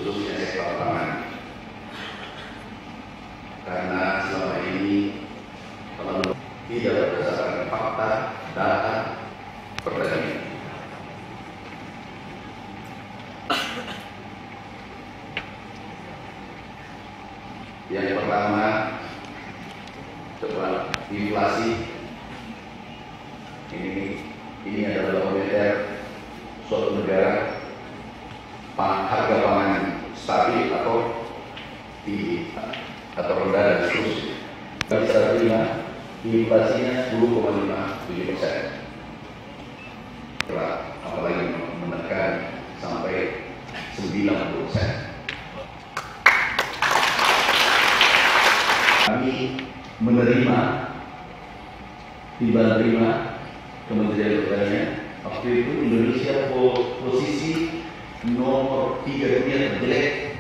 khususnya sektor pangan. Karena selama ini terlalu tidak berdasarkan fakta, data, pertanian. Yang pertama, coba inflasi. Ini adalah barometer suatu negara, harga pangan stabil atau tinggi atau rendah dan seterusnya. Bisa terima inflasinya 10,57%. Apalagi menekan sampai 90%. Kami menerima Kementerian Pertanian. Waktu itu Indonesia posisi nomor 3 dunia terjelek